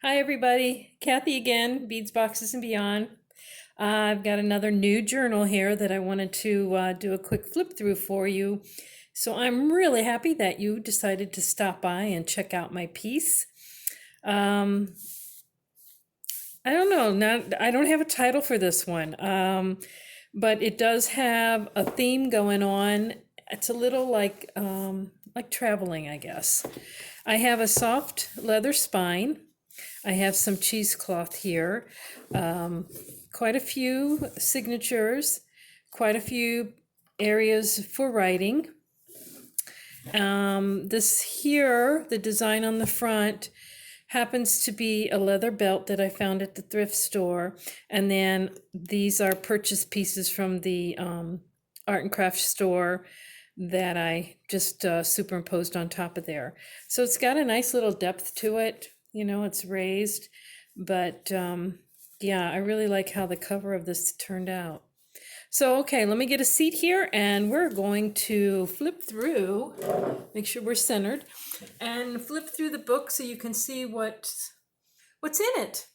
Hi everybody, Kathy again, Beads, Boxes, and Beyond. I've got another new journal here that I wanted to do a quick flip through for you. So I'm really happy that you decided to stop by and check out my piece. Um, I don't know, I don't have a title for this one, but it does have a theme going on. It's a little like traveling, I guess. I have a soft leather spine. I have some cheesecloth here, quite a few signatures, quite a few areas for writing. This here, the design on the front, happens to be a leather belt that I found at the thrift store. And then these are purchase pieces from the art and craft store that I just superimposed on top of there. So it's got a nice little depth to it. You know, it's raised, but yeah, I really like how the cover of this turned out. So, okay, let me get a seat here and we're going to flip through, make sure we're centered, and flip through the book so you can see what's in it.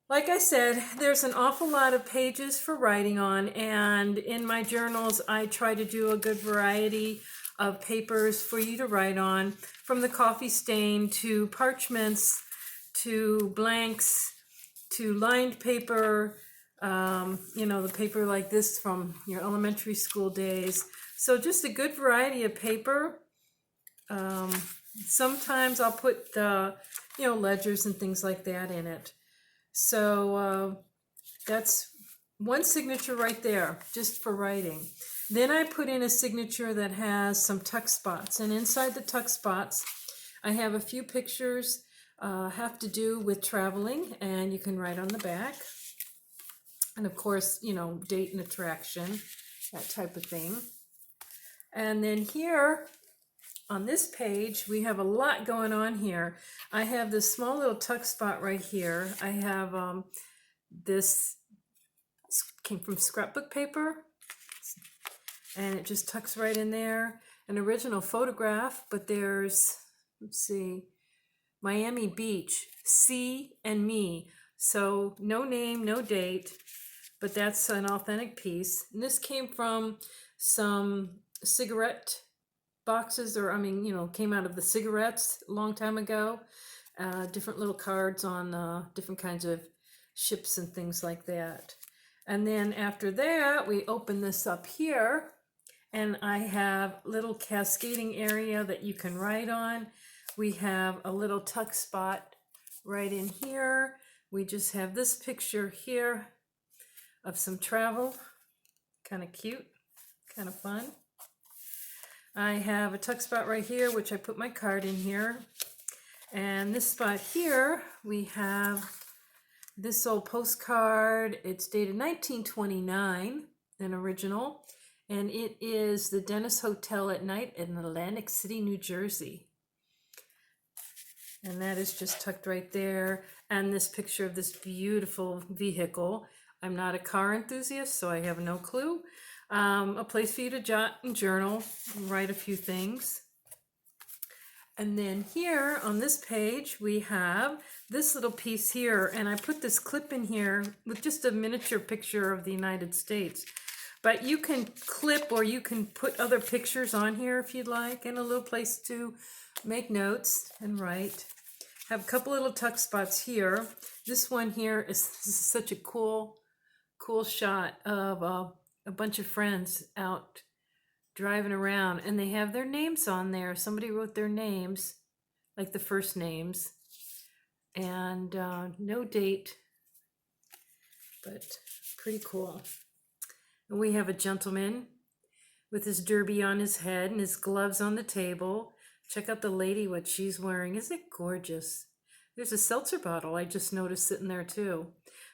Like I said, there's an awful lot of pages for writing on, and in my journals, I try to do a good variety of papers for you to write on, from the coffee stain to parchments to blanks to lined paper, you know, the paper like this from your elementary school days. So just a good variety of paper. Sometimes I'll put you know, ledgers and things like that in it. So that's one signature right there, just for writing. Then I put in a signature that has some tuck spots, and inside the tuck spots, I have a few pictures have to do with traveling, and you can write on the back. And of course, you know, date and attraction, that type of thing. And then here on this page, we have a lot going on here. I have this small little tuck spot right here. I have this came from scrapbook paper, and it just tucks right in there. An original photograph, but there's, let's see, Miami Beach, sea and me. So no name, no date, but that's an authentic piece. And this came from some cigarette boxes, or I mean, you know, came out of the cigarettes a long time ago. Different little cards on different kinds of ships and things like that. And then after that, we open this up here, and I have little cascading area that you can write on. We have a little tuck spot right in here. We just have this picture here of some travel, kind of cute, kind of fun. I have a tuck spot right here, which I put my card in here. And this spot here, we have this old postcard. It's dated 1929, an original. And it is the Dennis Hotel at Night in Atlantic City, New Jersey. And that is just tucked right there. And this picture of this beautiful vehicle. I'm not a car enthusiast, so I have no clue. A place for you to jot and journal, and write a few things. And then here on this page, we have this little piece here. And I put this clip in here with just a miniature picture of the United States. But you can clip, or you can put other pictures on here if you'd like, and a little place to make notes and write. Have a couple little tuck spots here. This one here is such a cool shot of a bunch of friends out driving around, and they have their names on there. Somebody wrote their names, like the first names, and no date, but pretty cool. And we have a gentleman with his derby on his head and his gloves on the table. Check out the lady, what she's wearing. Isn't it gorgeous? There's a seltzer bottle I just noticed sitting there too.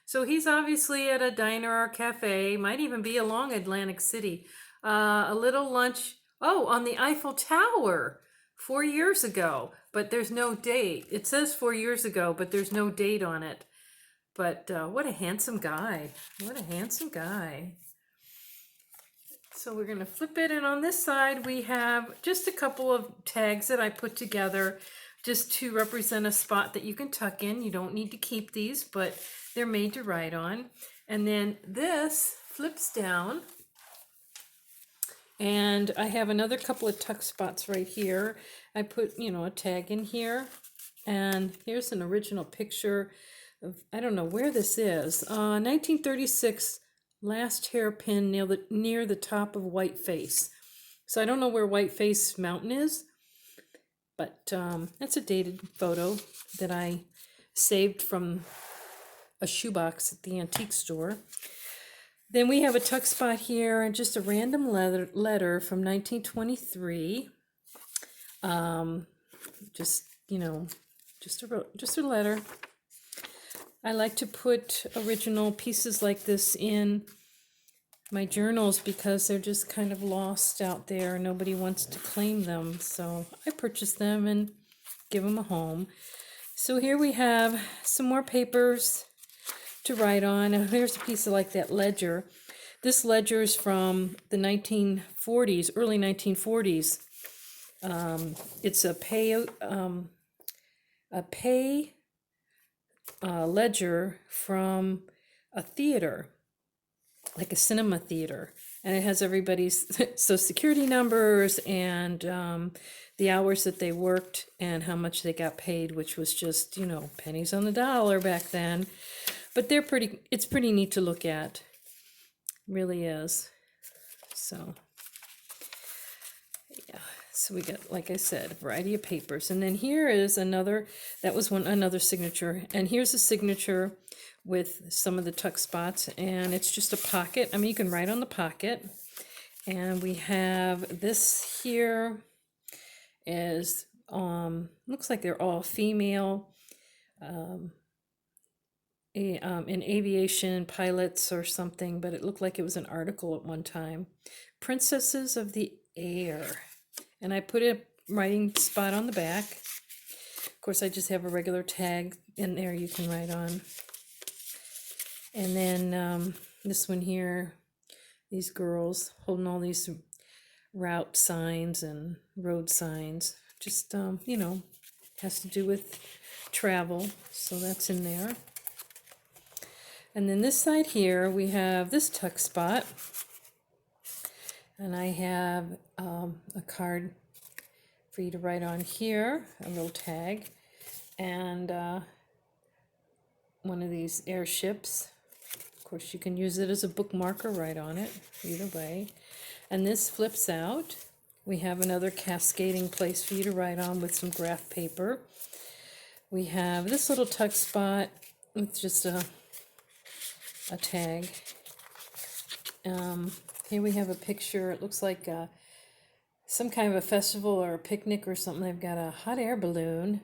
So he's obviously at a diner or cafe, might even be along Atlantic City. A little lunch, oh, on the Eiffel Tower 4 years ago, but there's no date. It says 4 years ago, but there's no date on it. But what a handsome guy. What a handsome guy. So we're going to flip it, and on this side we have just a couple of tags that I put together. just to represent a spot that you can tuck in. You don't need to keep these, but they're made to write on. And then this flips down, and I have another couple of tuck spots right here. I put, a tag in here, and here's an original picture of, I don't know where this is, 1936 last hairpin near the top of Whiteface. So I don't know where Whiteface Mountain is, but that's a dated photo that I saved from a shoebox at the antique store. Then we have a tuck spot here and just a random letter from 1923. Just a letter. I like to put original pieces like this in my journals because they're just kind of lost out there. Nobody wants to claim them, so I purchase them and give them a home. So here we have some more papers to write on. And here's a piece of like that ledger. This ledger is from the 1940s, early 1940s. It's a pay ledger from a theater, like a cinema theater, and it has everybody's social security numbers and the hours that they worked and how much they got paid, which was just pennies on the dollar back then. But it's pretty neat to look at, really is. So yeah, so we got, like I said, a variety of papers. And then here is another signature, and here's a signature with some of the tuck spots, and it's just a pocket. I mean, you can write on the pocket. And we have this here is looks like they're all female in aviation pilots or something, but it looked like it was an article at one time. Princesses of the Air. And I put a writing spot on the back. Of course, I just have a regular tag in there you can write on. And then this one here, these girls holding all these route signs and road signs. Just, has to do with travel. So that's in there. And then this side here, we have this tuck spot. And I have a card for you to write on here, a little tag, and one of these airships. Of course, you can use it as a bookmark or write on it, either way. And this flips out. We have another cascading place for you to write on with some graph paper. We have this little tuck spot with just a tag. Here we have a picture. It looks like some kind of a festival or a picnic or something. They've got a hot air balloon.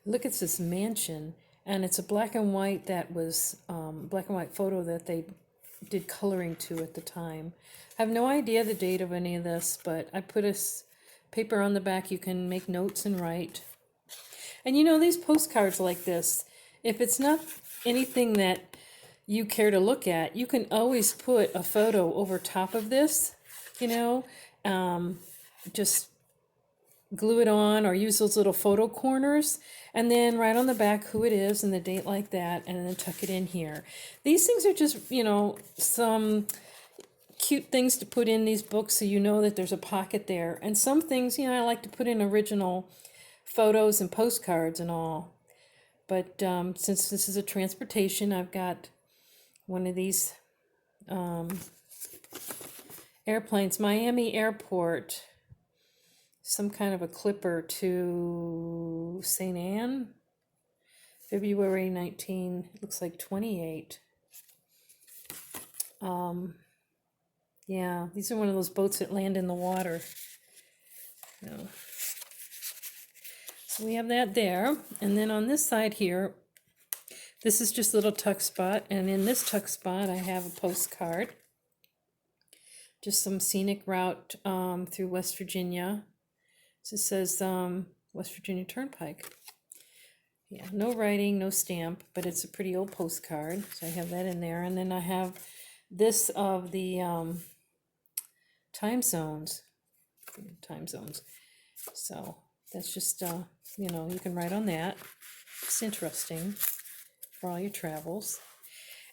Look, it's this mansion, and it's a black and white photo that they did coloring to at the time. I have no idea the date of any of this, but I put a paper on the back. You can make notes and write. And these postcards like this, if it's not anything that you care to look at, you can always put a photo over top of this, just glue it on or use those little photo corners and then write on the back who it is and the date like that, and then tuck it in here. These things are just, some cute things to put in these books so that there's a pocket there. And some things, I like to put in original photos and postcards and all. But since this is a transportation, I've got one of these airplanes, Miami Airport, some kind of a clipper to St. Anne, February 19, looks like 28. Yeah, these are one of those boats that land in the water. So we have that there. And then on this side here, this is just a little tuck spot. And in this tuck spot, I have a postcard. Just some scenic route through West Virginia. So it says West Virginia Turnpike. Yeah, no writing, no stamp, but it's a pretty old postcard. So I have that in there. And then I have this of the time zones. So That's just, you can write on that. It's interesting for all your travels.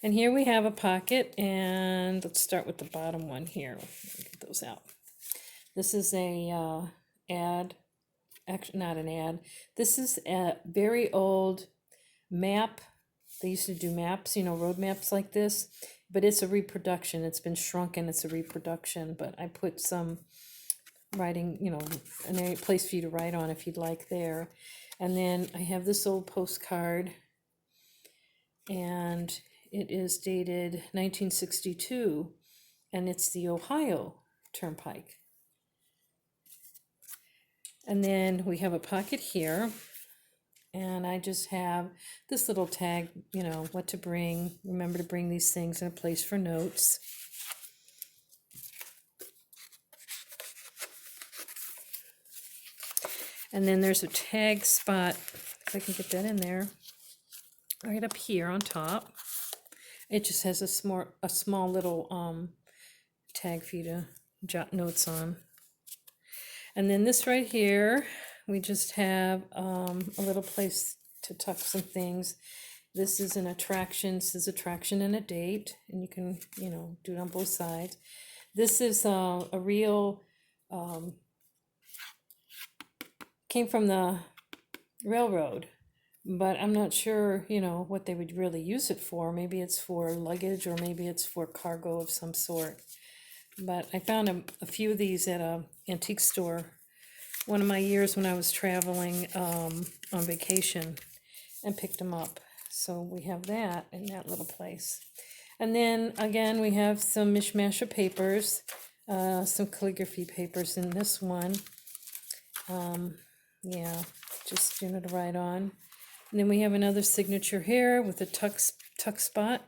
And here we have a pocket, and let's start with the bottom one here. Get those out. This is a ad, actually not an ad. This is a very old map. They used to do maps, road maps like this, but it's a reproduction. It's been shrunken. It's a reproduction, but I put some writing, a place for you to write on if you'd like there. And then I have this old postcard, and it is dated 1962, and it's the Ohio Turnpike. And then we have a pocket here, and I just have this little tag, what to bring. Remember to bring these things in a place for notes. And then there's a tag spot, if I can get that in there, right up here on top. It just has a small little tag for you to jot notes on. And then this right here, we just have a little place to tuck some things. This is an attraction. This is attraction and a date, and you can, do it on both sides. This is a real, came from the railroad, but I'm not sure, what they would really use it for. Maybe it's for luggage, or maybe it's for cargo of some sort. But I found a few of these at a antique store one of my years when I was traveling on vacation, and picked them up. So we have that in that little place. And then again, we have some mishmash of papers, some calligraphy papers in this one. Just to write on. And then we have another signature here with a tuck spot.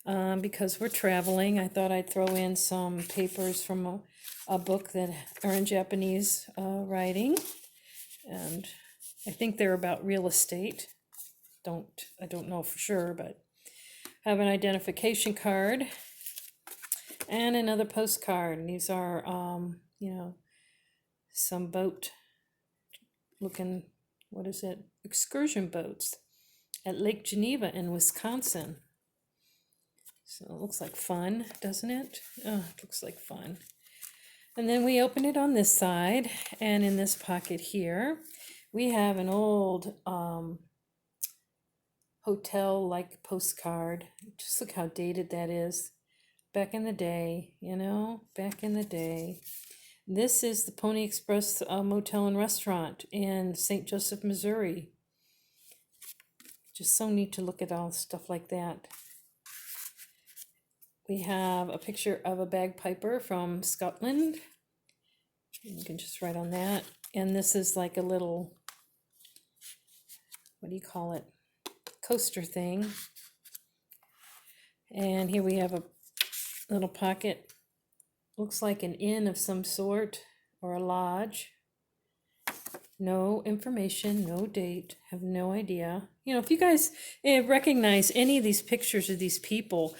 Because we're traveling, I thought I'd throw in some papers from a book that are in Japanese writing, and I think they're about real estate. I don't know for sure, but I have an identification card and another postcard. And these are, some boat looking, excursion boats at Lake Geneva in Wisconsin. So it looks like fun, doesn't it? Oh, it looks like fun. And then we open it on this side, and in this pocket here, we have an old hotel-like postcard. Just look how dated that is. Back in the day, back in the day. This is the Pony Express Motel and Restaurant in St. Joseph, Missouri. Just so neat to look at all stuff like that. We have a picture of a bagpiper from Scotland. You can just write on that. And this is like a little, coaster thing. And here we have a little pocket. Looks like an inn of some sort, or a lodge. No information, no date, have no idea. If you guys recognize any of these pictures of these people,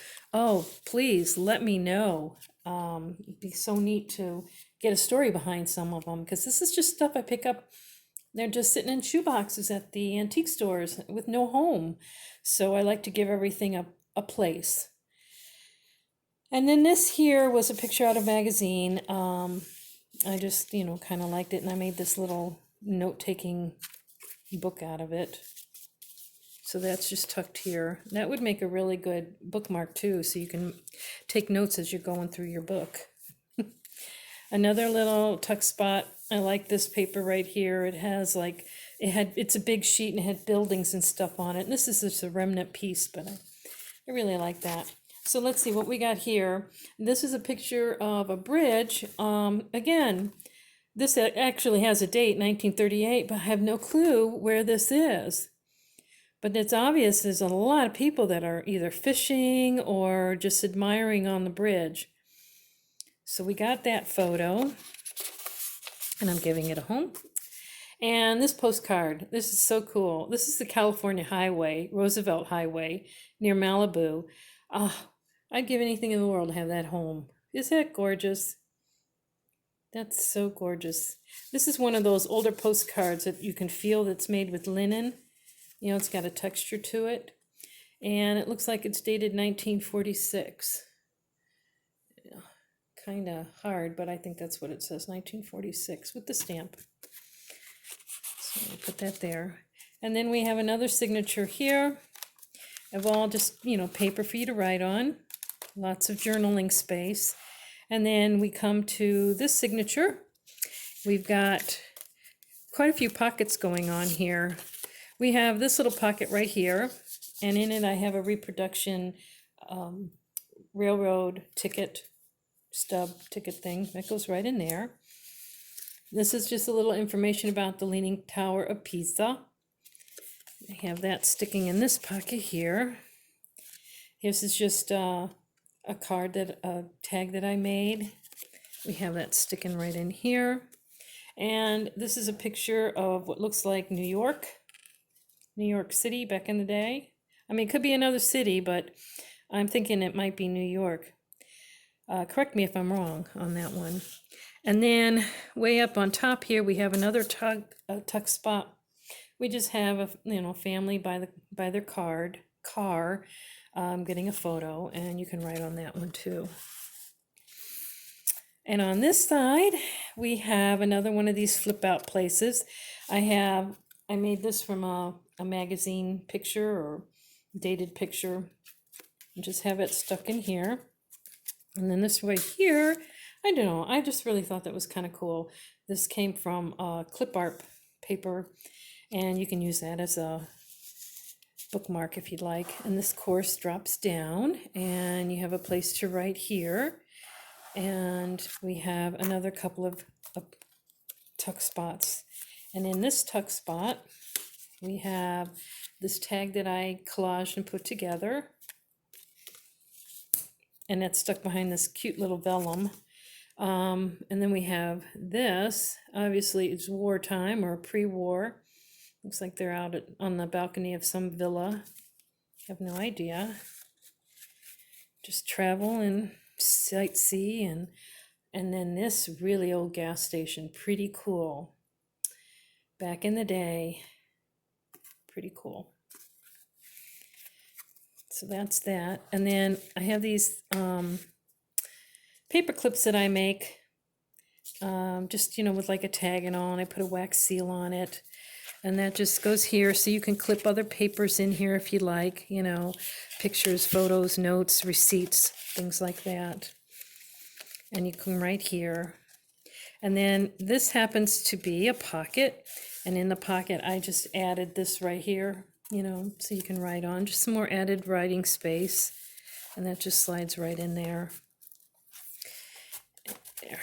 please let me know. It'd be so neat to get a story behind some of them, because this is just stuff I pick up. They're just sitting in shoeboxes at the antique stores with no home. So I like to give everything a place. And then this here was a picture out of a magazine. I just, kind of liked it, and I made this little note-taking book out of it. So that's just tucked here. That would make a really good bookmark too, so you can take notes as you're going through your book. Another little tuck spot. I like this paper right here. It has it's a big sheet, and it had buildings and stuff on it. And this is just a remnant piece, but I really like that. So let's see what we got here. This is a picture of a bridge. Again, this actually has a date, 1938, but I have no clue where this is. But it's obvious there's a lot of people that are either fishing or just admiring on the bridge. So we got that photo, and I'm giving it a home. And this postcard, this is so cool. This is the California Highway, Roosevelt Highway, near Malibu. I'd give anything in the world to have that home. Is that gorgeous? That's so gorgeous. This is one of those older postcards that you can feel that's made with linen. You know, it's got a texture to it. And it looks like it's dated 1946. Yeah, kind of hard, but I think that's what it says, 1946, with the stamp. So I'll put that there. And then we have another signature here of all just, you know, paper for you to write on. Lots of journaling space. And then we come to this signature. We've got quite a few pockets going on here. We have this little pocket right here, and in it I have a reproduction railroad ticket, stub ticket thing that goes right in there. This is just a little information about the Leaning Tower of Pisa. I have that sticking in this pocket here. This is just a tag that I made. We have that sticking right in here. And this is a picture of what looks like New York City back in the day. I mean, it could be another city, but I'm thinking it might be New York. Correct me if I'm wrong on that one. And then way up on top here, we have another tuck spot. We just have a family by their car, getting a photo, and you can write on that one too. And on this side, we have another one of these flip out places. I made this from a magazine picture or dated picture. And just have it stuck in here. And then this right here, I don't know, I just really thought that was kind of cool. This came from clip art paper, and you can use that as a bookmark if you'd like. And this course drops down, and you have a place to write here. And we have another couple of tuck spots. And in this tuck spot, we have this tag that I collaged and put together. And that's stuck behind this cute little vellum. And then we have this. Obviously, it's wartime or pre-war. Looks like they're out on the balcony of some villa. I have no idea. Just travel and sightsee, and then this really old gas station, pretty cool. Back in the day, pretty cool. So that's that. And then I have these paper clips that I make, just with like a tag and all, and I put a wax seal on it. And that just goes here, so you can clip other papers in here if you like, pictures, photos, notes, receipts, things like that. And you can write here. And then this happens to be a pocket. And in the pocket, I just added this right here, so you can write on. Just some more added writing space. And that just slides right in there. There.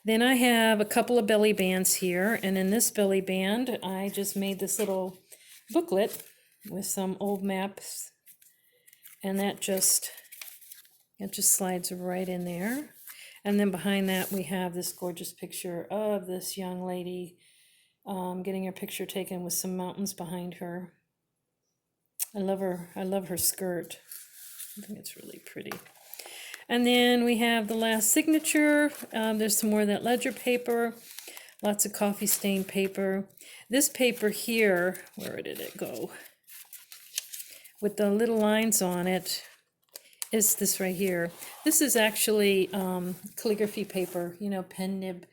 Then I have a couple of belly bands here, and in this belly band, I just made this little booklet with some old maps, and that just slides right in there. And then behind that, we have this gorgeous picture of this young lady getting her picture taken with some mountains behind her. I love her skirt. I think it's really pretty. And then we have the last signature. There's some more of that ledger paper, lots of coffee stain paper. This paper here, where did it go? With the little lines on it is this right here. This is actually calligraphy paper, pen nib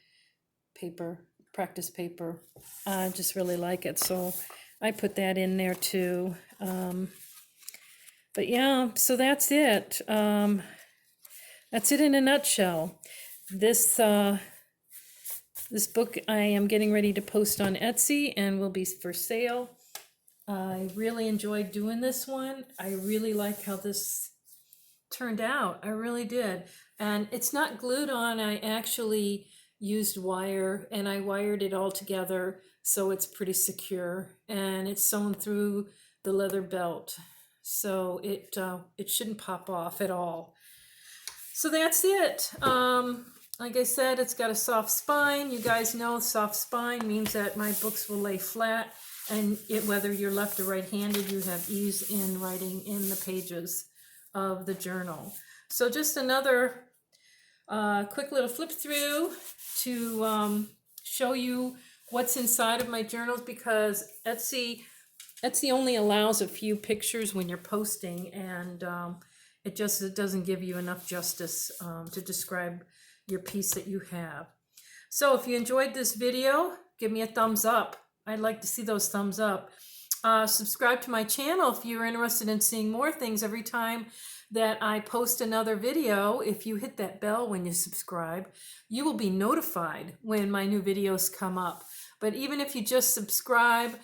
paper, practice paper. I just really like it, so I put that in there too. But yeah, so that's it. That's it in a nutshell. This book I am getting ready to post on Etsy and will be for sale. I really enjoyed doing this one. I really like how this turned out. I really did. And it's not glued on. I actually used wire, and I wired it all together so it's pretty secure. And it's sewn through the leather belt, so it shouldn't pop off at all. So that's it. Like I said, it's got a soft spine. You guys know soft spine means that my books will lay flat, and whether you're left or right-handed, you have ease in writing in the pages of the journal. So just another quick little flip through to show you what's inside of my journals, because Etsy only allows a few pictures when you're posting, and it doesn't give you enough justice to describe your piece that you have. So if you enjoyed this video, give me a thumbs up. I'd like to see those thumbs up. Subscribe to my channel if you're interested in seeing more things every time that I post another video. If you hit that bell when you subscribe, you will be notified when my new videos come up. But even if you just subscribe,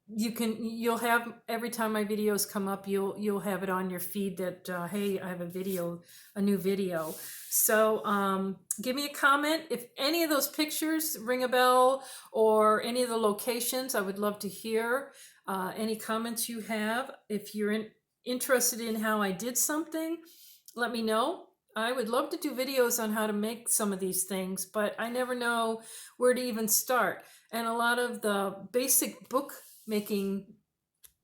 you'll have, every time my videos come up, you'll have it on your feed that hey, I have a new video. So give me a comment if any of those pictures ring a bell, or any of the locations. I would love to hear any comments you have. If you're interested in how I did something, let me know. I would love to do videos on how to make some of these things, but I never know where to even start. And a lot of the basic book making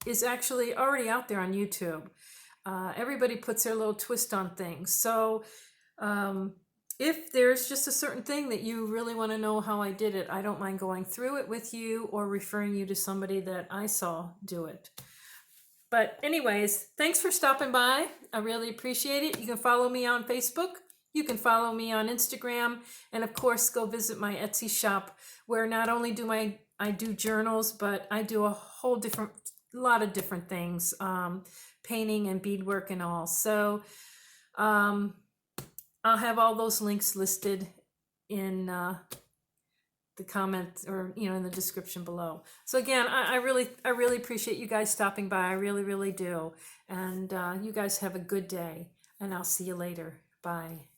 is actually already out there on YouTube. Everybody puts their little twist on things. So if there's just a certain thing that you really want to know how I did it, I don't mind going through it with you or referring you to somebody that I saw do it. But anyways, thanks for stopping by. I really appreciate it. You can follow me on Facebook. You can follow me on Instagram. And of course, go visit my Etsy shop, where not only do I do journals, but I do a lot of different things, painting and beadwork and all. So I'll have all those links listed in the comments, or in the description below. So again, I really appreciate you guys stopping by. I really do. And you guys have a good day, and I'll see you later. Bye.